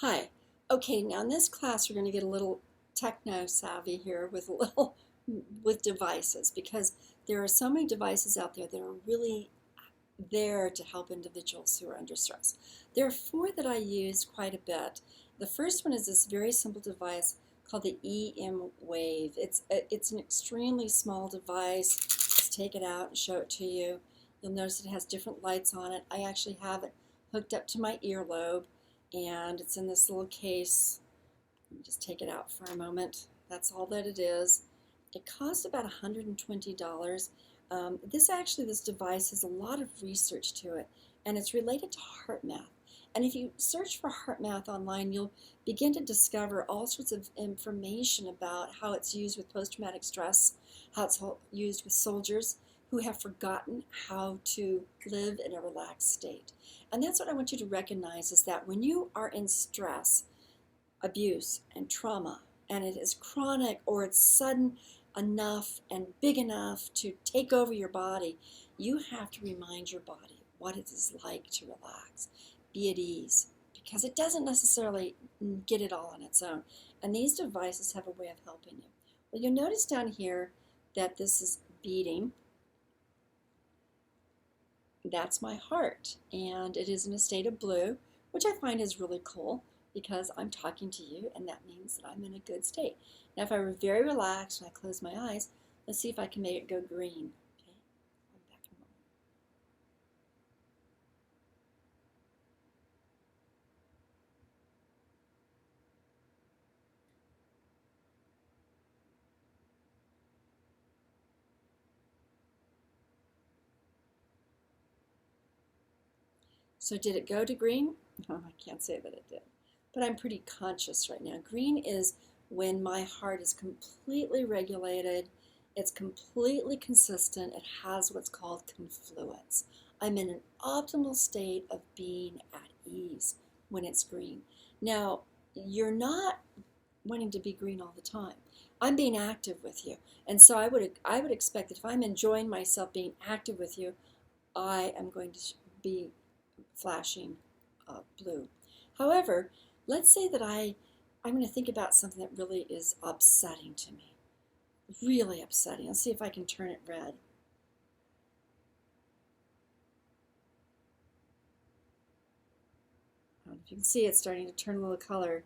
Hi. Okay, now in this class we're going to get a little techno savvy here with with devices, because there are so many devices out there that are really there to help individuals who are under stress. There are four that I use quite a bit. The first one is this very simple device called the EM Wave. It's an extremely small device. Let's take it out and show it to you. You'll notice it has different lights on it. I actually have it hooked up to my earlobe, and it's in this little case. Let me just take it out for a moment. That's all that it is. It costs about $120. This device has a lot of research to it, and it's related to heart math. And if you search for heart math online, you'll begin to discover all sorts of information about how it's used with post-traumatic stress, how it's used with soldiers who have forgotten how to live in a relaxed state. And that's what I want you to recognize, is that when you are in stress, abuse, and trauma, and it is chronic or it's sudden enough and big enough to take over your body, you have to remind your body what it is like to relax, be at ease, because it doesn't necessarily get it all on its own. And these devices have a way of helping you. Well, you'll notice down here that this is beating. That's my heart, and it is in a state of blue, which I find is really cool because I'm talking to you, and that means that I'm in a good state. Now, if I were very relaxed and I close my eyes, let's see if I can make it go green. Okay, I'm back in a moment. So did it go to green? No, I can't say that it did, but I'm pretty conscious right now. Green is when my heart is completely regulated, it's completely consistent, it has what's called confluence. I'm in an optimal state of being at ease when it's green. Now, you're not wanting to be green all the time. I'm being active with you, and so I would expect that if I'm enjoying myself being active with you, I am going to be flashing blue. However, let's say that I'm going to think about something that really is upsetting to me, really upsetting. Let's see if I can turn it red. If you can see, it's starting to turn a little color.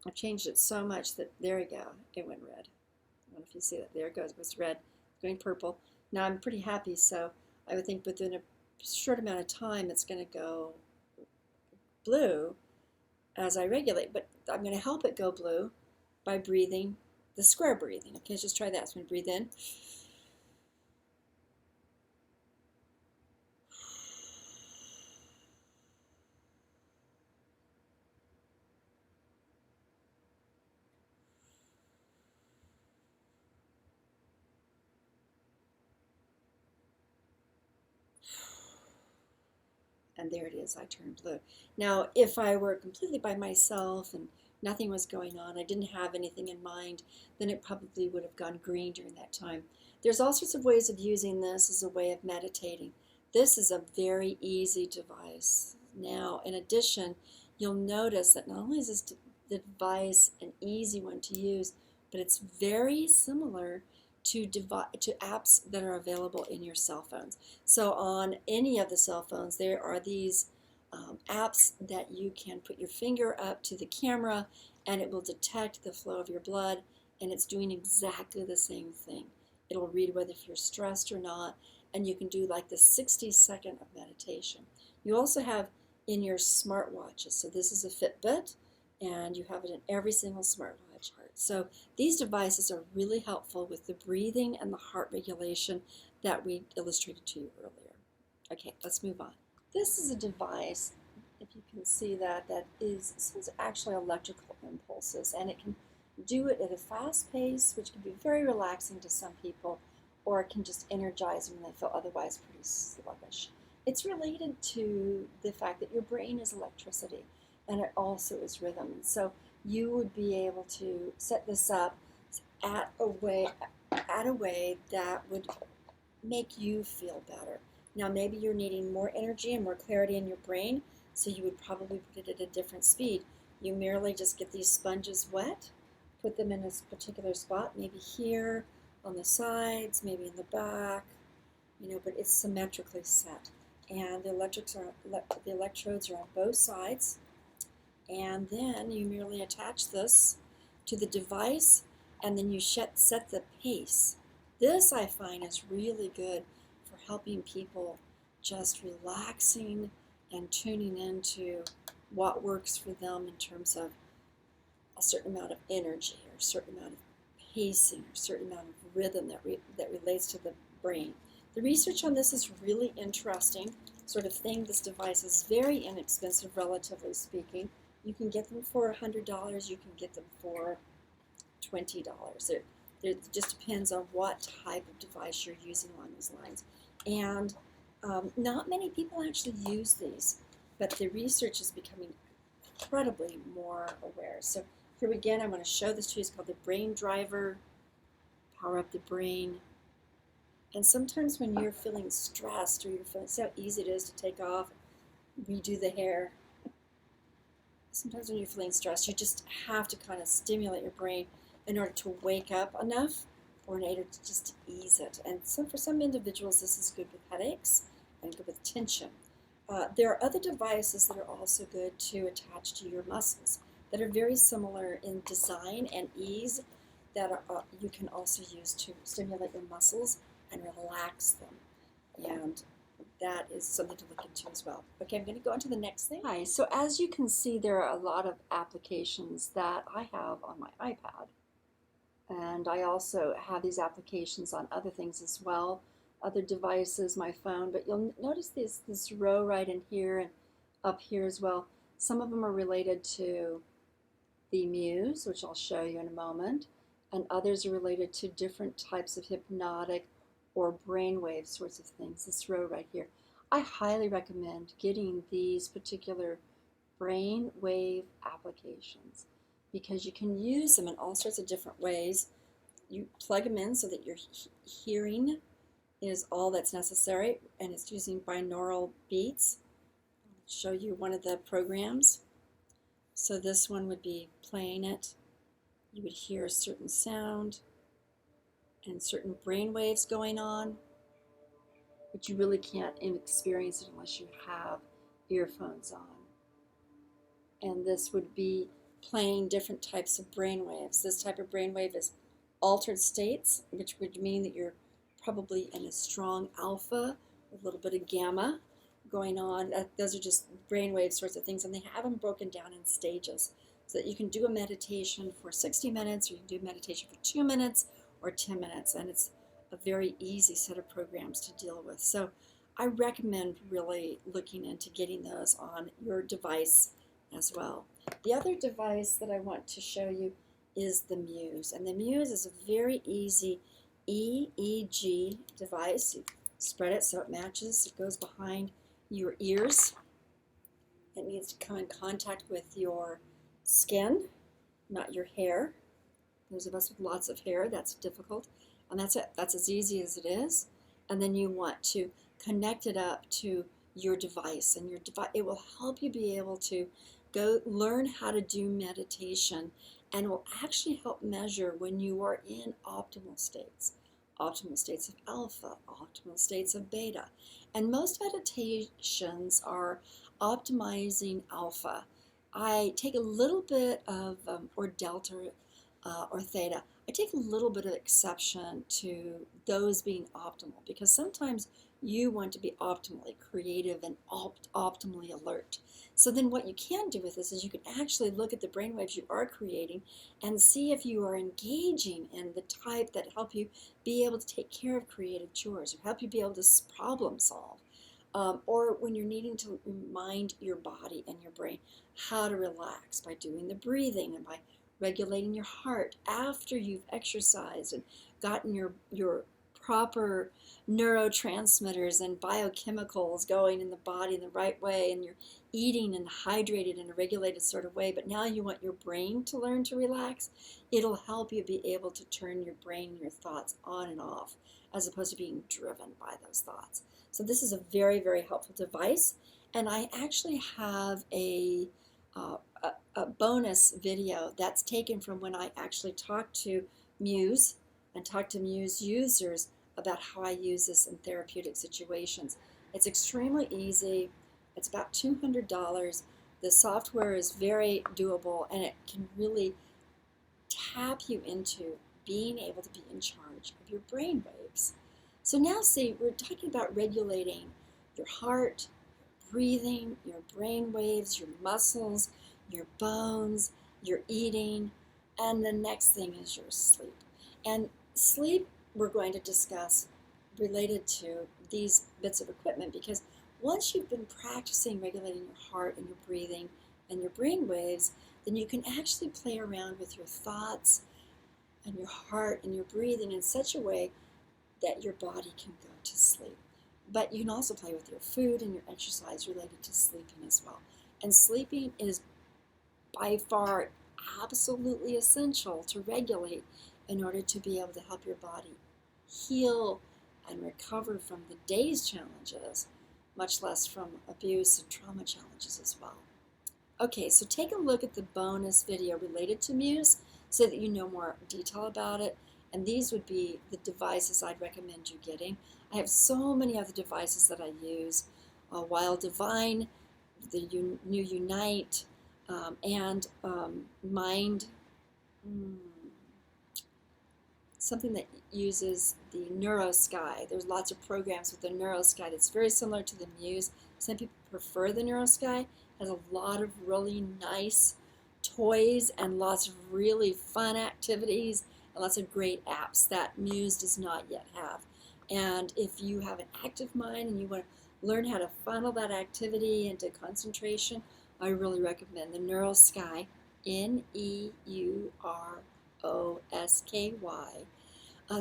I changed it so much that, there we go, it went red. I don't know if you see that. There it goes. It was red, going purple. Now I'm pretty happy, so I would think within a short amount of time it's going to go blue as I regulate. But I'm going to help it go blue by breathing the square breathing. Okay, let's just try that. So I'm going to breathe in. And there it is, I turned blue. Now, if I were completely by myself and nothing was going on, I didn't have anything in mind, then it probably would have gone green during that time. There's all sorts of ways of using this as a way of meditating. This is a very easy device. Now, in addition, you'll notice that not only is this device an easy one to use, but it's very similar to apps that are available in your cell phones. So on any of the cell phones, there are these apps that you can put your finger up to the camera and it will detect the flow of your blood, and it's doing exactly the same thing. It'll read whether you're stressed or not, and you can do like the 60-second of meditation. You also have in your smartwatches, so this is a Fitbit, and you have it in every single smartwatch. So these devices are really helpful with the breathing and the heart regulation that we illustrated to you earlier. Okay, let's move on. This is a device, if you can see that, that sends actually electrical impulses, and it can do it at a fast pace, which can be very relaxing to some people, or it can just energize them when they feel otherwise pretty sluggish. It's related to the fact that your brain is electricity, and it also is rhythm. So you would be able to set this up at a way at a way that would make you feel better. Now, maybe you're needing more energy and more clarity in your brain, so you would probably put it at a different speed. You merely just get these sponges wet, put them in a particular spot, maybe here, on the sides, maybe in the back, but it's symmetrically set. And the electrodes are on both sides, and then you merely attach this to the device, and then you set the pace. This, I find, is really good for helping people just relaxing and tuning into what works for them in terms of a certain amount of energy or a certain amount of pacing or a certain amount of rhythm that relates to the brain. The research on this is really interesting sort of thing. This device is very inexpensive, relatively speaking. You can get them for $100. You can get them for $20. It just depends on what type of device you're using along those lines. And not many people actually use these, but the research is becoming incredibly more aware. So here again, I'm going to show this to you. It's called the Brain Driver. Power up the brain. And sometimes when you're feeling stressed or you're feeling so easy it is to take off, redo the hair. Sometimes when you're feeling stressed, you just have to kind of stimulate your brain in order to wake up enough or in order to just ease it. And so for some individuals, this is good with headaches and good with tension. There are other devices that are also good to attach to your muscles that are very similar in design and ease that you can also use to stimulate your muscles and relax them. And that is something to look into as well. Okay, I'm going to go on to the next thing. Hi, so as you can see, there are a lot of applications that I have on my iPad. And I also have these applications on other things as well, other devices, my phone. But you'll notice this row right in here and up here as well. Some of them are related to the Muse, which I'll show you in a moment, and others are related to different types of hypnotic or brainwave sorts of things, this row right here. I highly recommend getting these particular brainwave applications because you can use them in all sorts of different ways. You plug them in so that your hearing is all that's necessary, and it's using binaural beats. I'll show you one of the programs. So this one would be playing it. You would hear a certain sound and certain brain waves going on, but you really can't experience it unless you have earphones on. And this would be playing different types of brain waves. This type of brain wave is altered states, which would mean that you're probably in a strong alpha, a little bit of gamma going on. Those are just brainwave sorts of things, and they have them broken down in stages so that you can do a meditation for 60 minutes, or you can do a meditation for 2 minutes or 10 minutes, and it's a very easy set of programs to deal with. So I recommend really looking into getting those on your device as well. The other device that I want to show you is the Muse, and the Muse is a very easy EEG device. You spread it so it matches, it goes behind your ears. It needs to come in contact with your skin, not your hair. Those of us with lots of hair, that's difficult. And that's it. That's as easy as it is. And then you want to connect it up to your device. And your device, it will help you be able to go learn how to do meditation, and will actually help measure when you are in optimal states of alpha, optimal states of beta. And most meditations are optimizing alpha. I take a little bit of, or delta or theta, I take a little bit of exception to those being optimal, because sometimes you want to be optimally creative and optimally alert. So then what you can do with this is you can actually look at the brainwaves you are creating and see if you are engaging in the type that help you be able to take care of creative chores or help you be able to problem solve. Or when you're needing to remind your body and your brain how to relax by doing the breathing and by regulating your heart after you've exercised and gotten your proper neurotransmitters and biochemicals going in the body in the right way, and you're eating and hydrated in a regulated sort of way, but now you want your brain to learn to relax, it'll help you be able to turn your brain and your thoughts on and off, as opposed to being driven by those thoughts. So this is a very, very helpful device. And I actually have a bonus video that's taken from when I actually talked to Muse and talked to Muse users about how I use this in therapeutic situations. It's extremely easy. It's about $200. The software is very doable, and it can really tap you into being able to be in charge of your brain waves. So now see, we're talking about regulating your heart, your breathing, your brain waves, your muscles, your bones, your eating, and the next thing is your sleep. And sleep we're going to discuss related to these bits of equipment, because once you've been practicing regulating your heart and your breathing and your brain waves, then you can actually play around with your thoughts and your heart and your breathing in such a way that your body can go to sleep. But you can also play with your food and your exercise related to sleeping as well. And sleeping is by far absolutely essential to regulate in order to be able to help your body heal and recover from the day's challenges, much less from abuse and trauma challenges as well. Okay, so take a look at the bonus video related to Muse so that you know more detail about it. And these would be the devices I'd recommend you getting. I have so many other devices that I use. Wild Divine, the new Unite, and Mind, something that uses the NeuroSky. There's lots of programs with the NeuroSky that's very similar to the Muse. Some people prefer the NeuroSky. It has a lot of really nice toys and lots of really fun activities and lots of great apps that Muse does not yet have. And if you have an active mind and you want to learn how to funnel that activity into concentration, I really recommend the NeuroSky, NeuroSky,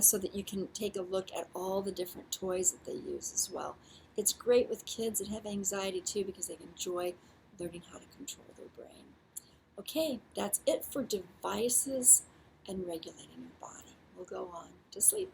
so that you can take a look at all the different toys that they use as well. It's great with kids that have anxiety too, because they enjoy learning how to control their brain. Okay, that's it for devices and regulating your body. We'll go on to sleep.